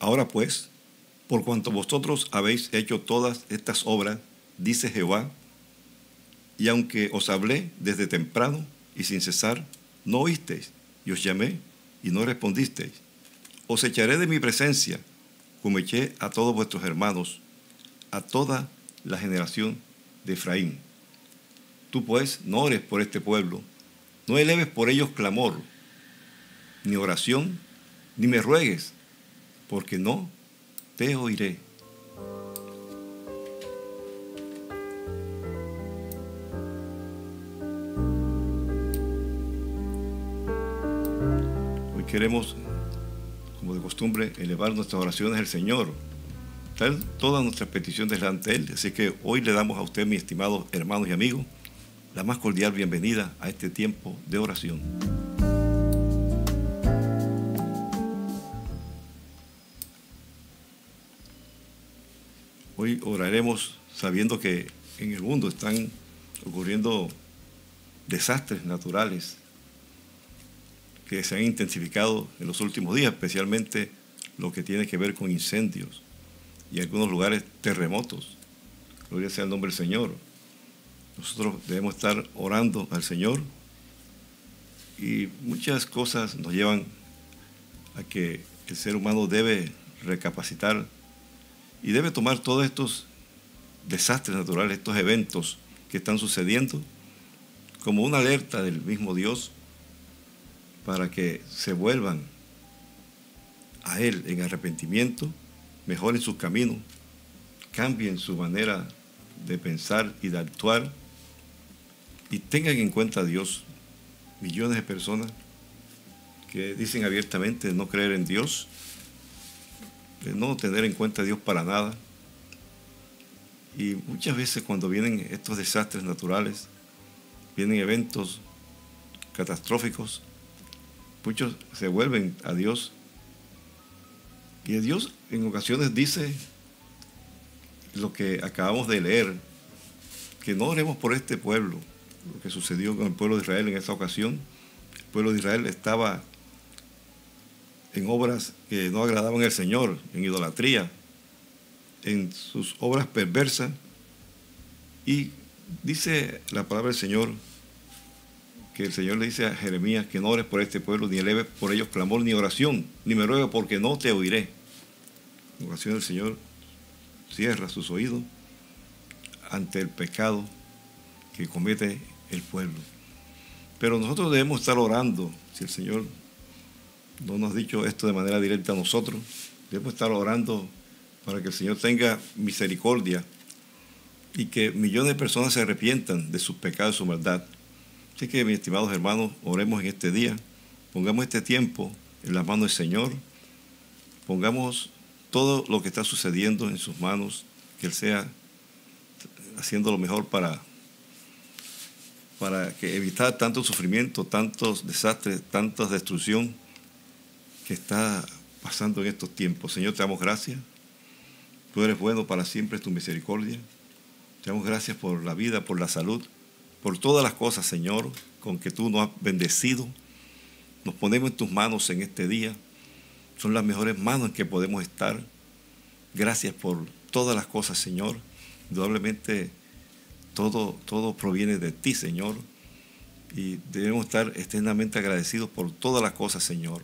Ahora pues, por cuanto vosotros habéis hecho todas estas obras, dice Jehová, y aunque os hablé desde temprano y sin cesar, no oísteis, y os llamé, y no respondisteis. Os echaré de mi presencia, como eché a todos vuestros hermanos, a toda la generación de Efraín. Tú pues no ores por este pueblo, no eleves por ellos clamor, ni oración, ni me ruegues, porque no te oiré. Hoy queremos, como de costumbre, elevar nuestras oraciones al Señor, traer todas nuestras peticiones delante de Él. Así que hoy le damos a usted, mis estimados hermanos y amigos, la más cordial bienvenida a este tiempo de oración. Hoy oraremos sabiendo que en el mundo están ocurriendo desastres naturales que se han intensificado en los últimos días, especialmente lo que tiene que ver con incendios y en algunos lugares terremotos. Gloria sea el nombre del Señor. Nosotros debemos estar orando al Señor y muchas cosas nos llevan a que el ser humano debe recapacitar y debe tomar todos estos desastres naturales, estos eventos que están sucediendo, como una alerta del mismo Dios para que se vuelvan a Él en arrepentimiento, mejoren sus caminos, cambien su manera de pensar y de actuar y tengan en cuenta a Dios. Millones de personas que dicen abiertamente no creer en Dios, de no tener en cuenta a Dios para nada. Y muchas veces cuando vienen estos desastres naturales, vienen eventos catastróficos, muchos se vuelven a Dios. Y Dios en ocasiones dice lo que acabamos de leer, que no oremos por este pueblo, lo que sucedió con el pueblo de Israel en esa ocasión. El pueblo de Israel estaba en obras que no agradaban al Señor, en idolatría, en sus obras perversas. Y dice la palabra del Señor, que el Señor le dice a Jeremías que no ores por este pueblo, ni eleves por ellos clamor, ni oración, ni me ruegues, porque no te oiré. En ocasión el Señor cierra sus oídos ante el pecado que comete el pueblo. Pero nosotros debemos estar orando. Si el Señor no nos ha dicho esto de manera directa a nosotros, debemos estar orando para que el Señor tenga misericordia y que millones de personas se arrepientan de sus pecados y su maldad. Así que, mis estimados hermanos, oremos en este día, pongamos este tiempo en las manos del Señor, pongamos todo lo que está sucediendo en sus manos, que Él sea haciendo lo mejor para que evitar tanto sufrimiento, tantos desastres, tanta destrucción que está pasando en estos tiempos. Señor, te damos gracias. Tú eres bueno, para siempre es tu misericordia. Te damos gracias por la vida, por la salud, por todas las cosas, Señor, con que tú nos has bendecido. Nos ponemos en tus manos en este día. Son las mejores manos en que podemos estar. Gracias por todas las cosas, Señor. Indudablemente todo proviene de ti, Señor. Y debemos estar eternamente agradecidos por todas las cosas, Señor.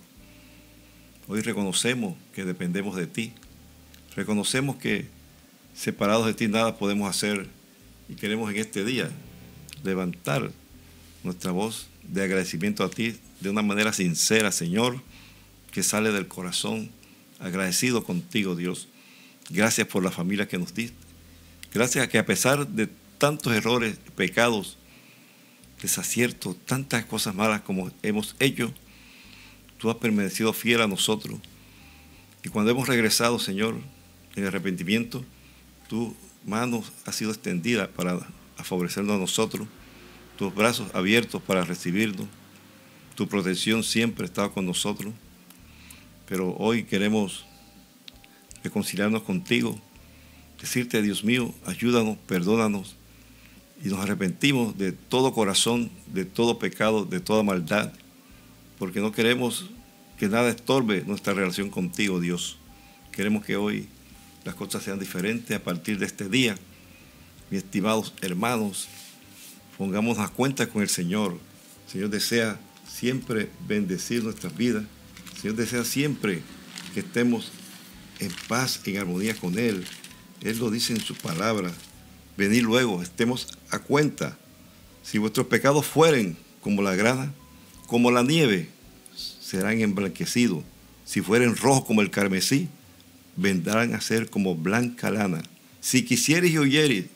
Hoy reconocemos que dependemos de ti. Reconocemos que separados de ti nada podemos hacer. Y queremos en este día levantar nuestra voz de agradecimiento a ti de una manera sincera, Señor, que sale del corazón, agradecido contigo, Dios. Gracias por la familia que nos diste. Gracias a que a pesar de tantos errores, pecados, desaciertos, tantas cosas malas como hemos hecho, tú has permanecido fiel a nosotros. Y cuando hemos regresado, Señor, en arrepentimiento, tu mano ha sido extendida para favorecernos a nosotros, tus brazos abiertos para recibirnos, tu protección siempre estaba con nosotros. Pero hoy queremos reconciliarnos contigo, decirte, Dios mío, ayúdanos, perdónanos, y nos arrepentimos de todo corazón, de todo pecado, de toda maldad, porque no queremos que nada estorbe nuestra relación contigo, Dios. Queremos que hoy las cosas sean diferentes a partir de este día. Mis estimados hermanos, pongamos las cuentas con el Señor. El Señor desea siempre bendecir nuestras vidas. El Señor desea siempre que estemos en paz, en armonía con Él. Él lo dice en su palabra. Venid luego, estemos a cuenta. Si vuestros pecados fueren como la grana, como la nieve, serán emblanquecidos. Si fueren rojos como el carmesí, vendrán a ser como blanca lana. Si quisiereis y oyereis,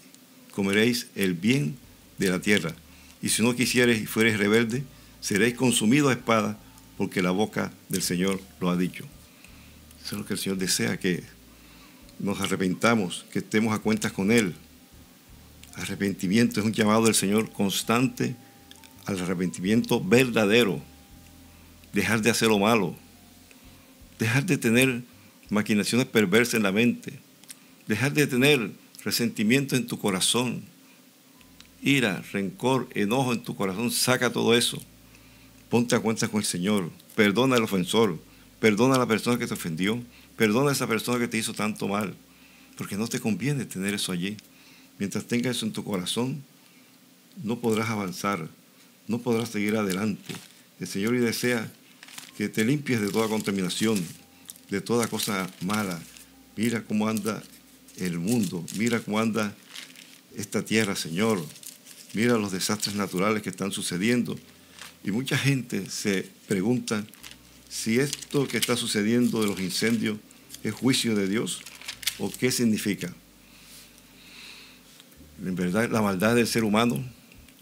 comeréis el bien de la tierra. Y si no quisiereis y fuereis rebelde, seréis consumidos a espada, porque la boca del Señor lo ha dicho. Eso es lo que el Señor desea, que nos arrepentamos, que estemos a cuentas con Él. Arrepentimiento es un llamado del Señor constante al arrepentimiento verdadero. Dejar de hacer lo malo. Dejar de tener maquinaciones perversas en la mente. Dejar de tener resentimiento en tu corazón. Ira, rencor, enojo en tu corazón. Saca todo eso. Ponte a cuentas con el Señor. Perdona al ofensor. Perdona a la persona que te ofendió. Perdona a esa persona que te hizo tanto mal. Porque no te conviene tener eso allí. Mientras tengas eso en tu corazón, no podrás avanzar. No podrás seguir adelante. El Señor desea que te limpies de toda contaminación, de toda cosa mala. Mira cómo anda el mundo. Mira cómo anda esta tierra, Señor. Mira los desastres naturales que están sucediendo. Y mucha gente se pregunta si esto que está sucediendo de los incendios es juicio de Dios o qué significa. En verdad, la maldad del ser humano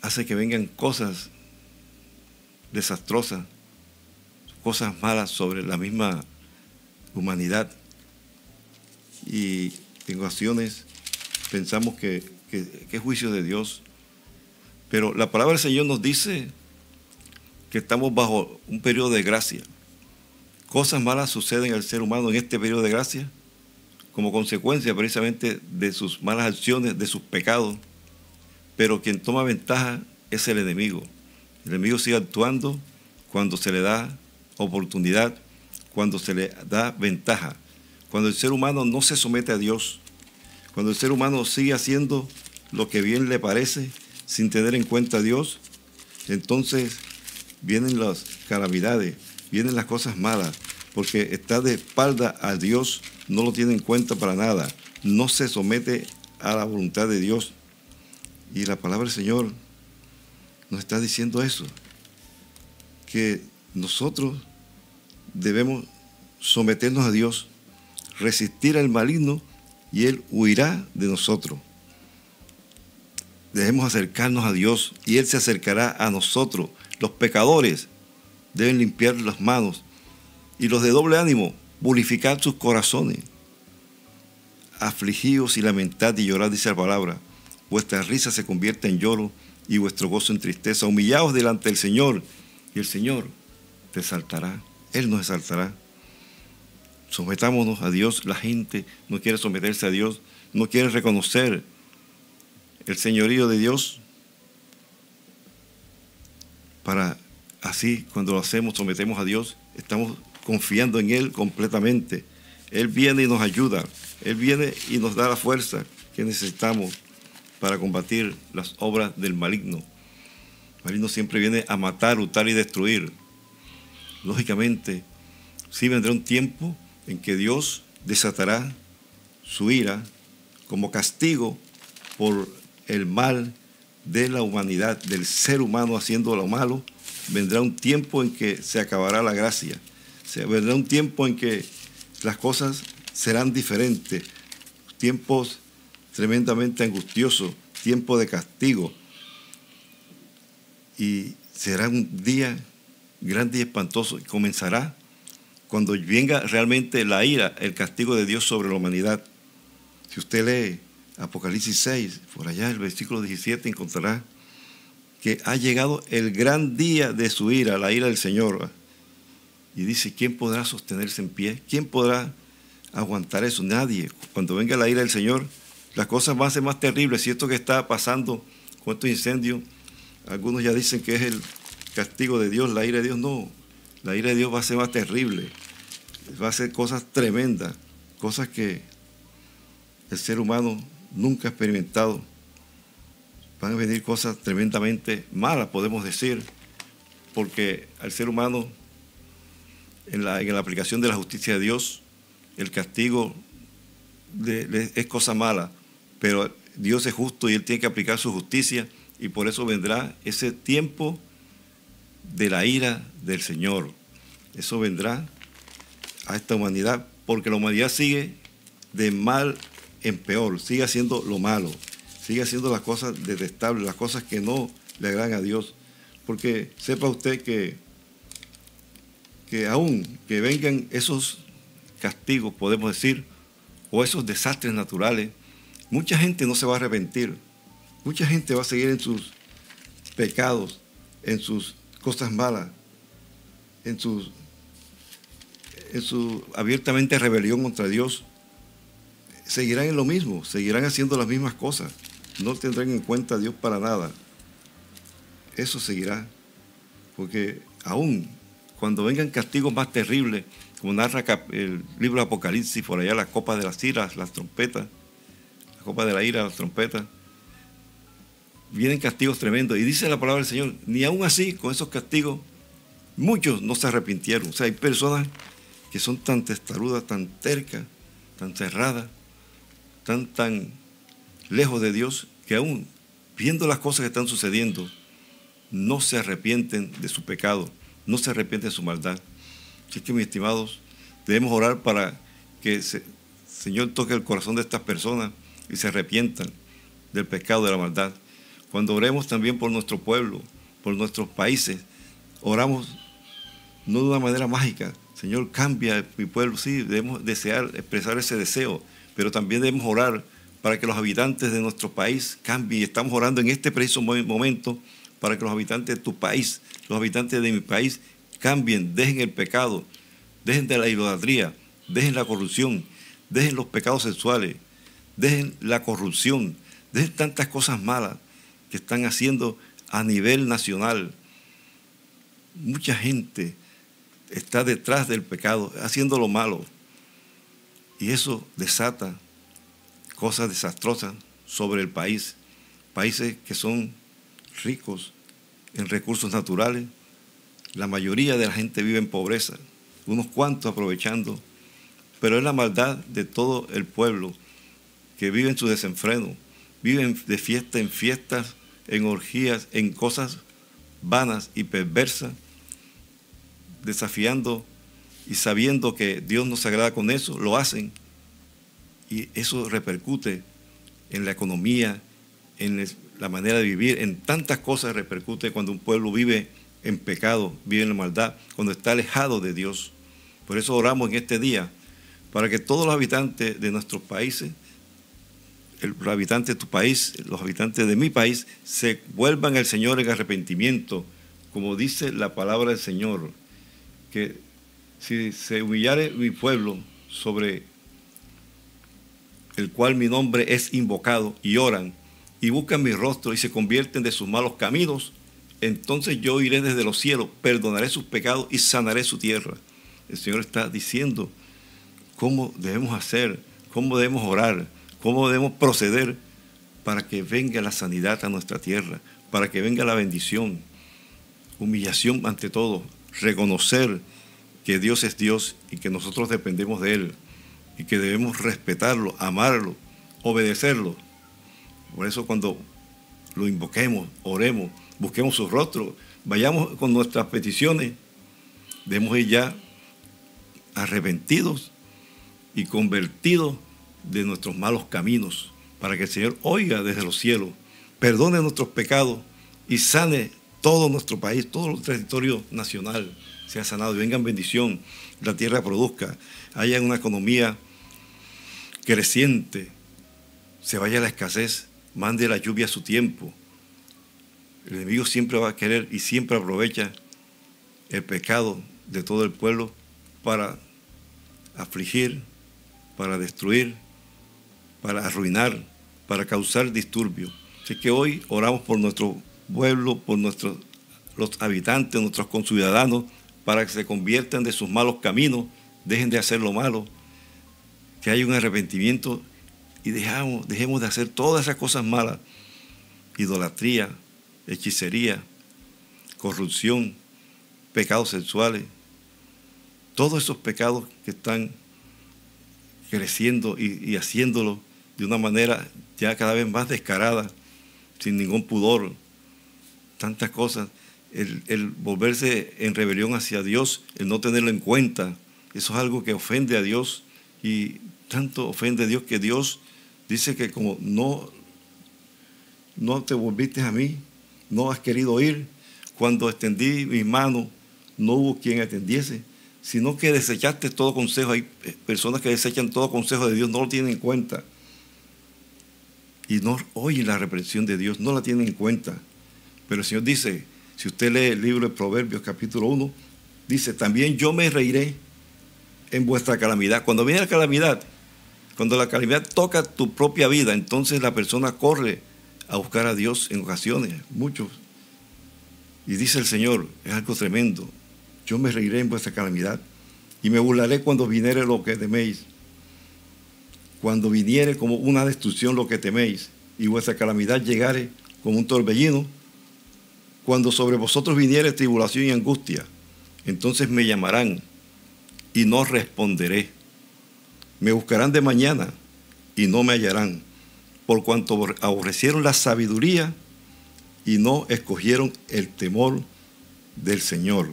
hace que vengan cosas desastrosas, cosas malas sobre la misma humanidad. Y en ocasiones pensamos que es juicio de Dios. Pero la palabra del Señor nos dice que estamos bajo un periodo de gracia. Cosas malas suceden al ser humano en este periodo de gracia como consecuencia precisamente de sus malas acciones, de sus pecados. Pero quien toma ventaja es el enemigo. El enemigo sigue actuando cuando se le da oportunidad, cuando se le da ventaja. Cuando el ser humano no se somete a Dios, cuando el ser humano sigue haciendo lo que bien le parece sin tener en cuenta a Dios, entonces vienen las calamidades, vienen las cosas malas, porque está de espalda a Dios, no lo tiene en cuenta para nada, no se somete a la voluntad de Dios. Y la palabra del Señor nos está diciendo eso, que nosotros debemos someternos a Dios, resistir al maligno y Él huirá de nosotros. Debemos acercarnos a Dios y Él se acercará a nosotros. Los pecadores deben limpiar las manos y los de doble ánimo purificar sus corazones. Afligíos y lamentad y llorad, dice la palabra. Vuestra risa se convierte en lloro y vuestro gozo en tristeza. Humillaos delante del Señor y el Señor te exaltará. Él nos exaltará. Sometámonos a Dios. La gente no quiere someterse a Dios, no quiere reconocer el señorío de Dios. Para así, cuando lo hacemos, sometemos a Dios, estamos confiando en Él completamente. Él viene y nos ayuda. Él viene y nos da la fuerza que necesitamos para combatir las obras del maligno. El maligno siempre viene a matar, hurtar y destruir. Lógicamente, sí vendrá un tiempo en que Dios desatará su ira como castigo por el mal de la humanidad, del ser humano haciendo lo malo. Vendrá un tiempo en que se acabará la gracia. Vendrá un tiempo en que las cosas serán diferentes. Tiempos tremendamente angustiosos, tiempo de castigo. Y será un día grande y espantoso. Y comenzará cuando venga realmente la ira, el castigo de Dios sobre la humanidad. Si usted lee Apocalipsis 6, por allá el versículo 17, encontrará que ha llegado el gran día de su ira, la ira del Señor. Y dice, ¿quién podrá sostenerse en pie? ¿Quién podrá aguantar eso? Nadie. Cuando venga la ira del Señor, las cosas van a ser más terribles. Si esto que está pasando con estos incendios, algunos ya dicen que es el castigo de Dios, la ira de Dios, no. La ira de Dios va a ser más terrible. Va a ser cosas tremendas. cosas que el ser humano nunca ha experimentado. Van a venir cosas tremendamente malas, podemos decir, porque al ser humano, en la aplicación de la justicia de Dios, el castigo es cosa mala, pero Dios es justo y Él tiene que aplicar su justicia, y por eso vendrá ese tiempo de la ira del Señor. Eso vendrá a esta humanidad, porque la humanidad sigue de mal en peor, sigue haciendo lo malo, sigue haciendo las cosas detestables, las cosas que no le agradan a Dios. Porque sepa usted que aún que vengan esos castigos, podemos decir, o esos desastres naturales, mucha gente no se va a arrepentir. Mucha gente va a seguir en sus pecados, en sus cosas malas, en su abiertamente rebelión contra Dios. Seguirán en lo mismo, seguirán haciendo las mismas cosas. No tendrán en cuenta a Dios para nada. Eso seguirá, porque aún cuando vengan castigos más terribles, como narra el libro de Apocalipsis, por allá las copas de las iras, las trompetas, la copa de la ira, las trompetas, vienen castigos tremendos. Y dice la palabra del Señor, ni aún así, con esos castigos, muchos no se arrepintieron. O sea, hay personas que son tan testarudas, tan tercas, tan cerradas, tan lejos de Dios, que aún viendo las cosas que están sucediendo, no se arrepienten de su pecado, no se arrepienten de su maldad. Así que, mis estimados, debemos orar para que el Señor toque el corazón de estas personas y se arrepientan del pecado, de la maldad. Cuando oremos también por nuestro pueblo, por nuestros países, oramos no de una manera mágica. Señor, cambia mi pueblo. Sí, debemos desear, expresar ese deseo, pero también debemos orar para que los habitantes de nuestro país cambien. Estamos orando en este preciso momento para que los habitantes de tu país, los habitantes de mi país, cambien, dejen el pecado, dejen de la idolatría, dejen la corrupción, dejen los pecados sexuales, dejen la corrupción, dejen tantas cosas malas que están haciendo a nivel nacional. Mucha gente está detrás del pecado, haciendo lo malo, y eso desata cosas desastrosas sobre el país. Países que son ricos en recursos naturales, la mayoría de la gente vive en pobreza, unos cuantos aprovechando, pero es la maldad de todo el pueblo que vive en su desenfreno, viven de fiesta en fiestas, en orgías, en cosas vanas y perversas, desafiando y sabiendo que Dios no se agrada con eso, lo hacen, y eso repercute en la economía, en la manera de vivir, en tantas cosas repercute cuando un pueblo vive en pecado, vive en la maldad, cuando está alejado de Dios. Por eso oramos en este día, para que todos los habitantes de nuestros países, los habitantes de tu país, los habitantes de mi país, se vuelvan al Señor en arrepentimiento, como dice la palabra del Señor, que si se humillare mi pueblo, sobre el cual mi nombre es invocado, y oran, y buscan mi rostro, y se convierten de sus malos caminos, entonces yo iré desde los cielos, perdonaré sus pecados y sanaré su tierra. El Señor está diciendo cómo debemos hacer, cómo debemos orar, cómo debemos proceder para que venga la sanidad a nuestra tierra, para que venga la bendición. Humillación ante todo, reconocer que Dios es Dios y que nosotros dependemos de Él y que debemos respetarlo, amarlo, obedecerlo. Por eso cuando lo invoquemos, oremos, busquemos su rostro, vayamos con nuestras peticiones, debemos ir ya arrepentidos y convertidos de nuestros malos caminos, para que el Señor oiga desde los cielos, perdone nuestros pecados y sane todo nuestro país, todo el territorio nacional sea sanado y venga en bendición, la tierra produzca, haya una economía creciente, se vaya la escasez, mande la lluvia a su tiempo. El enemigo siempre va a querer y siempre aprovecha el pecado de todo el pueblo para afligir, para destruir, para arruinar, para causar disturbios. Así que hoy oramos por nuestro pueblo, por los habitantes, nuestros conciudadanos, para que se conviertan de sus malos caminos, dejen de hacer lo malo que haya un arrepentimiento y dejemos de hacer todas esas cosas malas, idolatría, hechicería, corrupción, pecados sexuales, todos esos pecados que están creciendo y haciéndolo de una manera ya cada vez más descarada, sin ningún pudor, tantas cosas, el volverse en rebelión hacia Dios, el no tenerlo en cuenta, eso es algo que ofende a Dios, y tanto ofende a Dios que Dios dice que como no te volviste a mí, no has querido oír, cuando extendí mis manos no hubo quien atendiese, sino que desechaste todo consejo. Hay personas que desechan todo consejo de Dios, no lo tienen en cuenta, y no oyen la reprensión de Dios, no la tienen en cuenta. Pero el Señor dice, si usted lee el libro de Proverbios capítulo 1, dice, también yo me reiré en vuestra calamidad. Cuando viene la calamidad, cuando la calamidad toca tu propia vida, entonces la persona corre a buscar a Dios en ocasiones, muchos. Y dice el Señor, es algo tremendo, yo me reiré en vuestra calamidad y me burlaré cuando viniere lo que teméis. Cuando viniere como una destrucción lo que teméis y vuestra calamidad llegare como un torbellino, cuando sobre vosotros viniere tribulación y angustia, entonces me llamarán y no responderé. Me buscarán de mañana y no me hallarán, por cuanto aborrecieron la sabiduría y no escogieron el temor del Señor,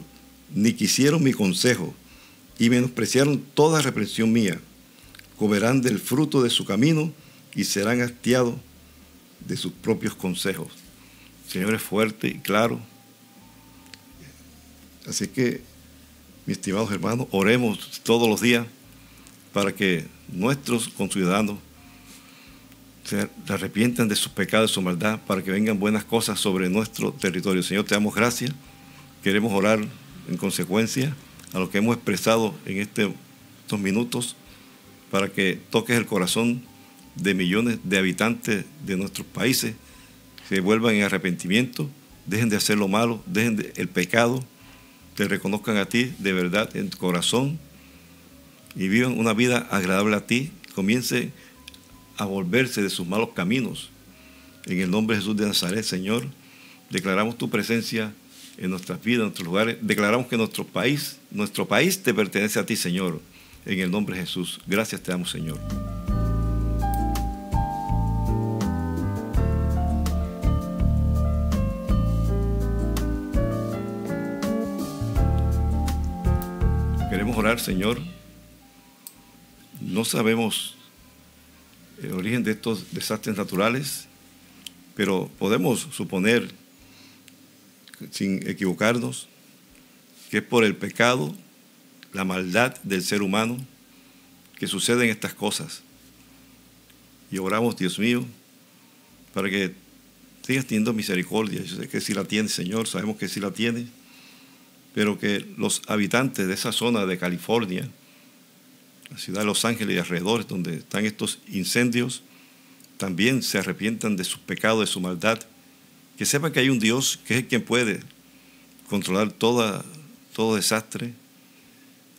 ni quisieron mi consejo, y menospreciaron toda reprensión mía. Comerán del fruto de su camino y serán hastiados de sus propios consejos. El Señor es fuerte y claro. Así que, mis estimados hermanos, oremos todos los días para que nuestros conciudadanos se arrepientan de sus pecados, de su maldad, para que vengan buenas cosas sobre nuestro territorio. Señor, te damos gracias. Queremos orar en consecuencia a lo que hemos expresado en estos minutos, para que toques el corazón de millones de habitantes de nuestros países, se vuelvan en arrepentimiento, dejen de hacer lo malo, dejen el pecado, te reconozcan a ti de verdad en tu corazón y vivan una vida agradable a ti, comiencen a volverse de sus malos caminos. En el nombre de Jesús de Nazaret, Señor, declaramos tu presencia en nuestras vidas, en nuestros lugares. Declaramos que nuestro país te pertenece a ti, Señor. En el nombre de Jesús. Gracias te damos, Señor. Queremos orar, Señor. No sabemos el origen de estos desastres naturales, pero podemos suponer, sin equivocarnos, que es por el pecado, la maldad del ser humano que suceden estas cosas. Y oramos, Dios mío, para que sigas teniendo misericordia. Yo sé que sí la tienes, Señor, sabemos que sí la tienes, pero que los habitantes de esa zona de California, la ciudad de Los Ángeles y alrededores, donde están estos incendios, también se arrepientan de sus pecados, de su maldad, que sepan que hay un Dios que es el quien puede controlar todo desastre.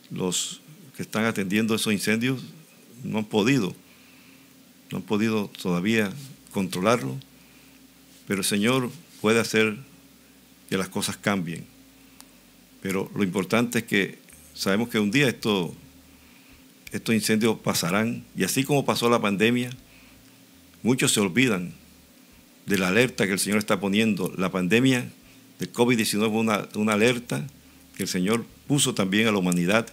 Los que están atendiendo esos incendios no han podido todavía controlarlo, pero el Señor puede hacer que las cosas cambien. Pero lo importante es que sabemos que un día estos incendios pasarán, y así como pasó la pandemia, muchos se olvidan de la alerta que el Señor está poniendo. La pandemia de COVID-19 es una alerta que el Señor puso también a la humanidad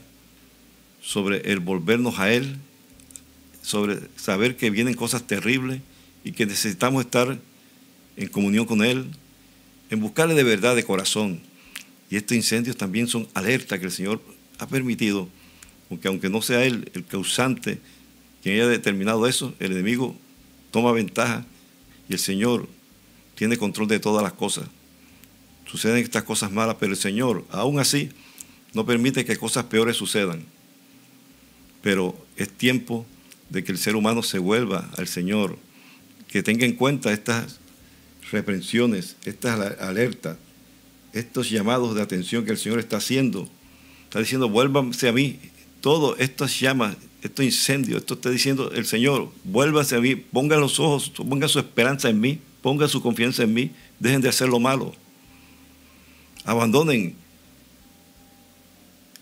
sobre el volvernos a Él, sobre saber que vienen cosas terribles y que necesitamos estar en comunión con Él, en buscarle de verdad, de corazón. Y estos incendios también son alertas que el Señor ha permitido, porque aunque no sea Él el causante, quien haya determinado eso, el enemigo toma ventaja y el Señor tiene control de todas las cosas. Suceden estas cosas malas, pero el Señor, aún así, no permite que cosas peores sucedan. Pero es tiempo de que el ser humano se vuelva al Señor, que tenga en cuenta estas reprensiones, estas alertas, estos llamados de atención que el Señor está haciendo. Está diciendo, vuélvanse a mí. Todas estas llamas estos incendios, esto está diciendo el Señor, vuélvanse a mí, pongan los ojos, pongan su esperanza en mí, pongan su confianza en mí, dejen de hacer lo malo. Abandonen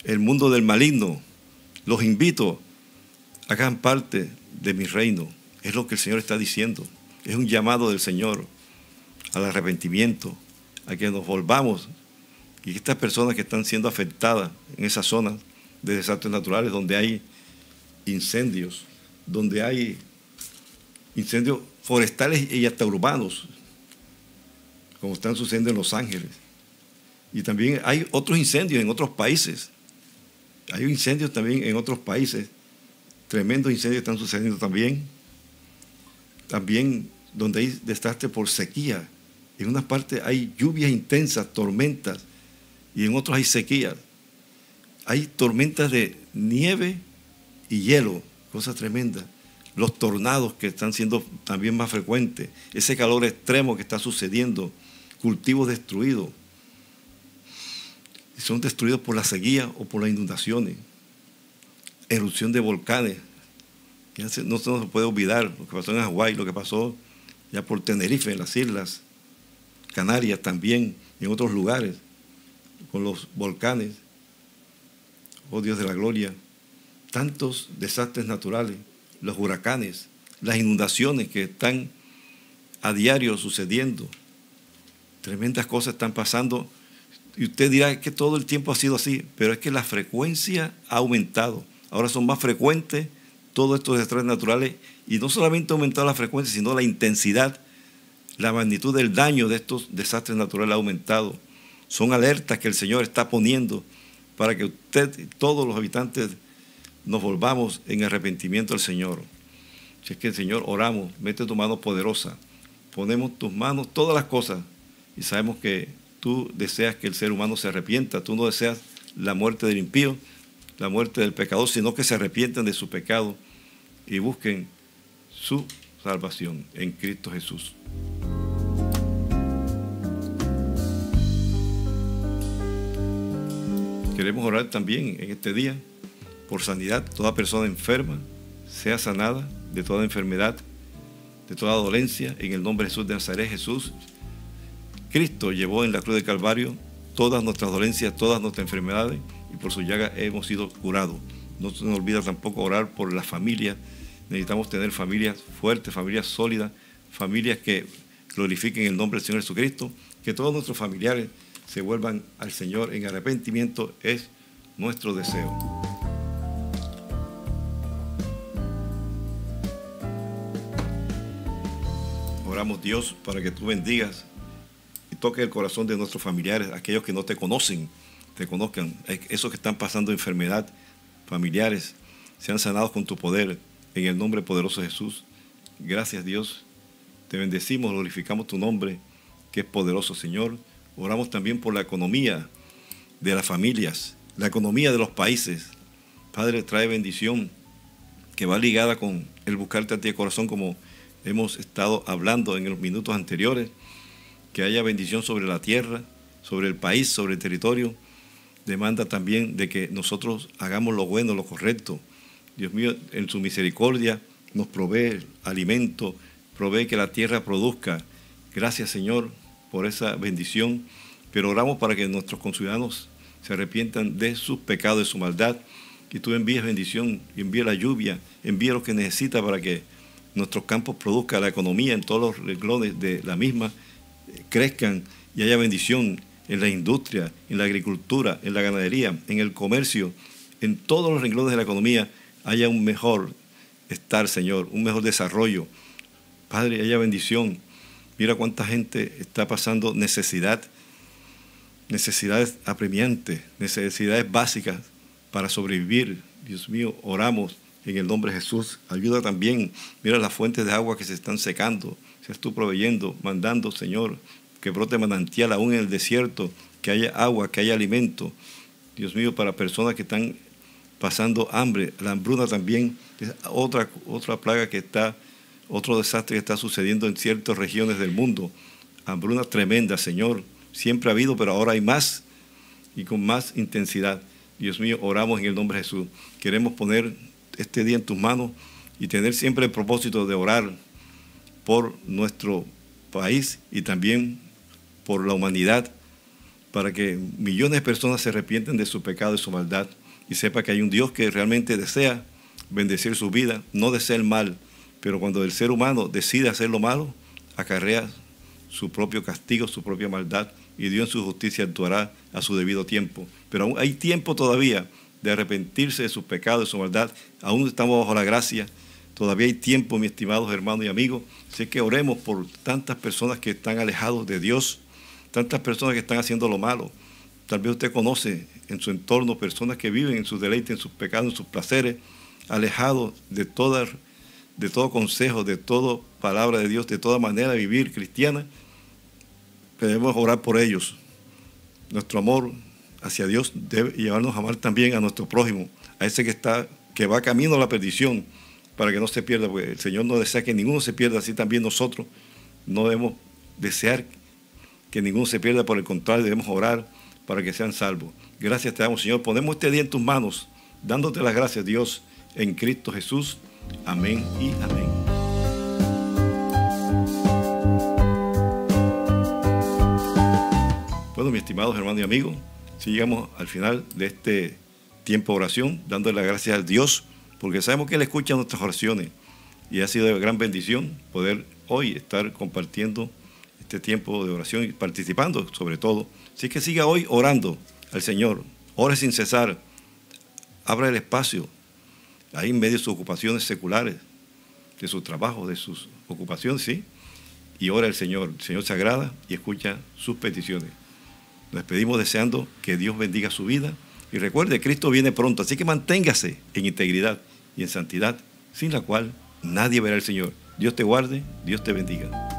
el mundo del maligno. Los invito, hagan parte de mi reino. Es lo que el Señor está diciendo. Es un llamado del Señor al arrepentimiento, a que nos volvamos. Y estas personas que están siendo afectadas en esas zonas de desastres naturales, donde hay incendios, donde hay incendios forestales y hasta urbanos, como están sucediendo en Los Ángeles. Y también hay otros incendios en otros países. Hay incendios también en otros países. Tremendos incendios están sucediendo también. También donde hay desastre por sequía. En unas partes hay lluvias intensas, tormentas, y en otros hay sequías. Hay tormentas de nieve y hielo, cosas tremendas. Los tornados que están siendo también más frecuentes. Ese calor extremo que está sucediendo. Cultivos destruidos. Son destruidos por la sequía o por las inundaciones. Erupción de volcanes. No se nos puede olvidar lo que pasó en Hawái, lo que pasó ya por Tenerife, en las Islas Canarias también, y en otros lugares, con los volcanes. Oh Dios de la gloria. Tantos desastres naturales, los huracanes, las inundaciones que están a diario sucediendo. Tremendas cosas están pasando. Y usted dirá que todo el tiempo ha sido así, pero es que la frecuencia ha aumentado. Ahora son más frecuentes todos estos desastres naturales, y no solamente ha aumentado la frecuencia, sino la intensidad, la magnitud del daño de estos desastres naturales ha aumentado. Son alertas que el Señor está poniendo para que usted y todos los habitantes nos volvamos en arrepentimiento al Señor. Si es que el Señor, oramos, mete tu mano poderosa, ponemos tus manos, todas las cosas, y sabemos que tú deseas que el ser humano se arrepienta. Tú no deseas la muerte del impío, la muerte del pecador, sino que se arrepientan de su pecado y busquen su salvación en Cristo Jesús. Queremos orar también en este día por sanidad. Toda persona enferma sea sanada de toda enfermedad, de toda dolencia, en el nombre de Jesús de Nazaret. Jesús, Cristo llevó en la cruz de Calvario todas nuestras dolencias, todas nuestras enfermedades, y por su llaga hemos sido curados. No se nos olvida tampoco orar por las familias. Necesitamos tener familias fuertes, familias sólidas, familias que glorifiquen el nombre del Señor Jesucristo. Que todos nuestros familiares se vuelvan al Señor en arrepentimiento es nuestro deseo. Oramos, Dios, para que tú bendigas y toques el corazón de nuestros familiares, aquellos que no te conocen, te conozcan, esos que están pasando enfermedad, familiares, sean sanados con tu poder, en el nombre poderoso de Jesús. Gracias, Dios, te bendecimos, glorificamos tu nombre, que es poderoso, Señor. Oramos también por la economía de las familias, la economía de los países. Padre, trae bendición que va ligada con el buscarte a ti de corazón, como hemos estado hablando en los minutos anteriores. Que haya bendición sobre la tierra, sobre el país, sobre el territorio. Demanda también de que nosotros hagamos lo bueno, lo correcto. Dios mío, en su misericordia nos provee alimento, provee que la tierra produzca. Gracias, Señor, por esa bendición. Pero oramos para que nuestros conciudadanos se arrepientan de sus pecados, de su maldad. Que tú envíes bendición, envíe la lluvia, envíe lo que necesita para que nuestros campos produzcan, la economía en todos los renglones de la misma crezcan y haya bendición en la industria, en la agricultura, en la ganadería, en el comercio, en todos los renglones de la economía haya un mejor estar, Señor, un mejor desarrollo. Padre, haya bendición. Mira cuánta gente está pasando necesidades apremiantes, necesidades básicas para sobrevivir. Dios mío, oramos en el nombre de Jesús. Ayuda también. Mira las fuentes de agua que se están secando. Seas tú proveyendo, mandando, Señor, que brote manantial aún en el desierto, que haya agua, que haya alimento. Dios mío, para personas que están pasando hambre. La hambruna también es otra plaga que está, otro desastre que está sucediendo en ciertas regiones del mundo. Hambruna tremenda, Señor. Siempre ha habido, pero ahora hay más y con más intensidad. Dios mío, oramos en el nombre de Jesús. Queremos poner este día en tus manos y tener siempre el propósito de orar por nuestro país y también por la humanidad, para que millones de personas se arrepienten de su pecado y su maldad y sepa que hay un Dios que realmente desea bendecir su vida, no desea el mal, pero cuando el ser humano decide hacer lo malo, acarrea su propio castigo, su propia maldad, y Dios en su justicia actuará a su debido tiempo. Pero aún hay tiempo todavía de arrepentirse de sus pecados, de su maldad. Aún estamos bajo la gracia. Todavía hay tiempo, mis estimados hermanos y amigos. Así que oremos por tantas personas que están alejados de Dios, tantas personas que están haciendo lo malo. Tal vez usted conoce en su entorno personas que viven en sus deleites, en sus pecados, en sus placeres, alejados de todo consejo, de toda palabra de Dios, de toda manera de vivir cristiana. Debemos orar por ellos. Nuestro amor hacia Dios debe llevarnos a amar también a nuestro prójimo, a ese que va camino a la perdición, para que no se pierda, porque el Señor no desea que ninguno se pierda, así también nosotros no debemos desear que ninguno se pierda, por el contrario, debemos orar para que sean salvos. Gracias te damos, Señor. Ponemos este día en tus manos, dándote las gracias, Dios, en Cristo Jesús. Amén y amén. Bueno, mis estimados hermanos y amigos, si llegamos al final de este tiempo de oración, dándole las gracias a Dios, porque sabemos que Él escucha nuestras oraciones y ha sido de gran bendición poder hoy estar compartiendo este tiempo de oración y participando sobre todo. Así que siga hoy orando al Señor, ore sin cesar, abra el espacio ahí en medio de sus ocupaciones seculares, de su trabajo, de sus ocupaciones, ¿sí? Y ora al Señor. El Señor se agrada y escucha sus peticiones. Nos despedimos deseando que Dios bendiga su vida. Y recuerde, Cristo viene pronto, así que manténgase en integridad y en santidad, sin la cual nadie verá al Señor. Dios te guarde, Dios te bendiga.